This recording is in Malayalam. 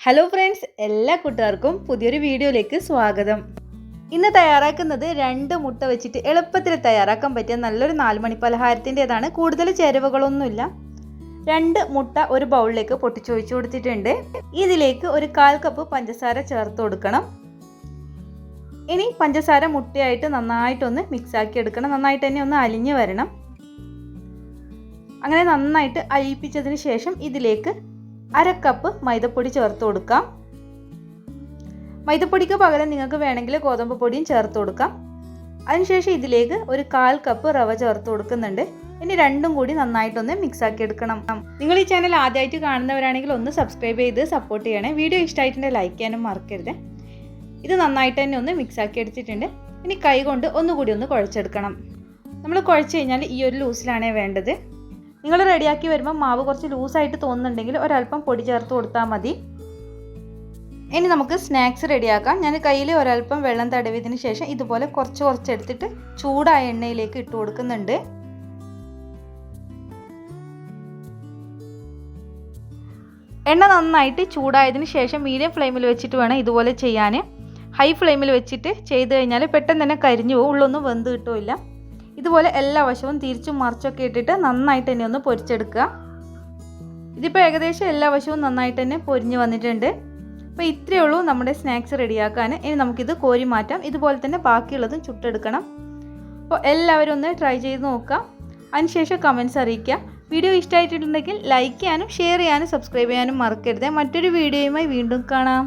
ഹലോ ഫ്രണ്ട്സ്, എല്ലാ കൂട്ടുകാർക്കും പുതിയൊരു വീഡിയോയിലേക്ക് സ്വാഗതം. ഇന്ന് തയ്യാറാക്കുന്നത് 2 മുട്ട വെച്ചിട്ട് എളുപ്പത്തിൽ തയ്യാറാക്കാൻ പറ്റിയ നല്ലൊരു 4 മണി പലഹാരത്തിൻ്റെതാണ്. കൂടുതൽ ചേരുവകളൊന്നുമില്ല. 2 മുട്ട ഒരു ബൗളിലേക്ക് പൊട്ടിച്ചൊഴിച്ചു കൊടുത്തിട്ടുണ്ട്. ഇതിലേക്ക് ഒരു 1/4 കപ്പ് പഞ്ചസാര ചേർത്ത് കൊടുക്കണം. ഇനി പഞ്ചസാര മുട്ടയായിട്ട് നന്നായിട്ടൊന്ന് മിക്സാക്കി എടുക്കണം. നന്നായിട്ട് തന്നെ ഒന്ന് അലിഞ്ഞ് വരണം. അങ്ങനെ നന്നായിട്ട് അലിയിപ്പിച്ചതിന് ശേഷം ഇതിലേക്ക് 1/2 കപ്പ് മൈദപ്പൊടി ചേർത്ത് കൊടുക്കാം. മൈദപ്പൊടിക്ക് പകരം നിങ്ങൾക്ക് വേണമെങ്കിൽ ഗോതമ്പ് പൊടിയും ചേർത്ത് കൊടുക്കാം. അതിനുശേഷം ഇതിലേക്ക് ഒരു 1/4 കപ്പ് റവ ചേർത്ത് കൊടുക്കുന്നുണ്ട്. ഇനി രണ്ടും കൂടി നന്നായിട്ടൊന്ന് മിക്സാക്കി എടുക്കണം. നിങ്ങൾ ഈ ചാനൽ ആദ്യമായിട്ട് കാണുന്നവരാണെങ്കിൽ ഒന്ന് സബ്സ്ക്രൈബ് ചെയ്ത് സപ്പോർട്ട് ചെയ്യണേ. വീഡിയോ ഇഷ്ടമായിട്ടുണ്ടെങ്കിൽ ലൈക്ക് ചെയ്യാനും മറക്കരുത്. ഇത് നന്നായിട്ട് തന്നെ ഒന്ന് മിക്സാക്കി എടുത്തിട്ടുണ്ട്. ഇനി കൈ കൊണ്ട് ഒന്നുകൂടി ഒന്ന് കുഴച്ചെടുക്കണം. നമ്മൾ കുഴച്ച് കഴിഞ്ഞാൽ ഈ ഒരു ലൂസിലാണേ വേണ്ടത്. നിങ്ങൾ റെഡിയാക്കി വരുമ്പോൾ മാവ് കുറച്ച് ലൂസായിട്ട് തോന്നുന്നുണ്ടെങ്കിൽ ഒരല്പം പൊടി ചേർത്ത് കൊടുത്താൽ മതി. ഇനി നമുക്ക് സ്നാക്സ് റെഡിയാക്കാം. ഞാൻ കയ്യിൽ ഒരല്പം വെള്ളം തടവിയതിന് ശേഷം ഇതുപോലെ കുറച്ച് എടുത്തിട്ട് ചൂടായ എണ്ണയിലേക്ക് ഇട്ട് കൊടുക്കുന്നുണ്ട്. എണ്ണ നന്നായിട്ട് ചൂടായതിന് ശേഷം മീഡിയം ഫ്ലെയിമിൽ വെച്ചിട്ട് വേണം ഇതുപോലെ ചെയ്യാൻ. ഹൈ ഫ്ലെയിമിൽ വെച്ചിട്ട് ചെയ്ത് കഴിഞ്ഞാൽ പെട്ടെന്ന് തന്നെ കരിഞ്ഞു പോകും, ഉള്ളൊന്നും വെന്ത് കിട്ടില്ല. ഇതുപോലെ എല്ലാ വശവും തിരിച്ചും മറിച്ചൊക്കെ ഇട്ടിട്ട് നന്നായിട്ട് തന്നെ ഒന്ന് പൊരിച്ചെടുക്കുക. ഇതിപ്പോൾ ഏകദേശം എല്ലാ വശവും നന്നായിട്ട് തന്നെ പൊരിഞ്ഞ് വന്നിട്ടുണ്ട്. അപ്പോൾ ഇത്രയേ ഉള്ളൂ നമ്മുടെ സ്നാക്സ് റെഡിയാക്കാൻ. ഇനി നമുക്കിത് കോരി മാറ്റാം. ഇതുപോലെ തന്നെ ബാക്കിയുള്ളതും ചുട്ടെടുക്കണം. അപ്പോൾ എല്ലാവരും ഒന്ന് ട്രൈ ചെയ്ത് നോക്കാം. അതിനുശേഷം കമൻറ്റ്സ് അറിയിക്കുക. വീഡിയോ ഇഷ്ടമായിട്ടുണ്ടെങ്കിൽ ലൈക്ക് ചെയ്യാനും ഷെയർ ചെയ്യാനും സബ്സ്ക്രൈബ് ചെയ്യാനും മറക്കരുത്. മറ്റൊരു വീഡിയോയുമായി വീണ്ടും കാണാം.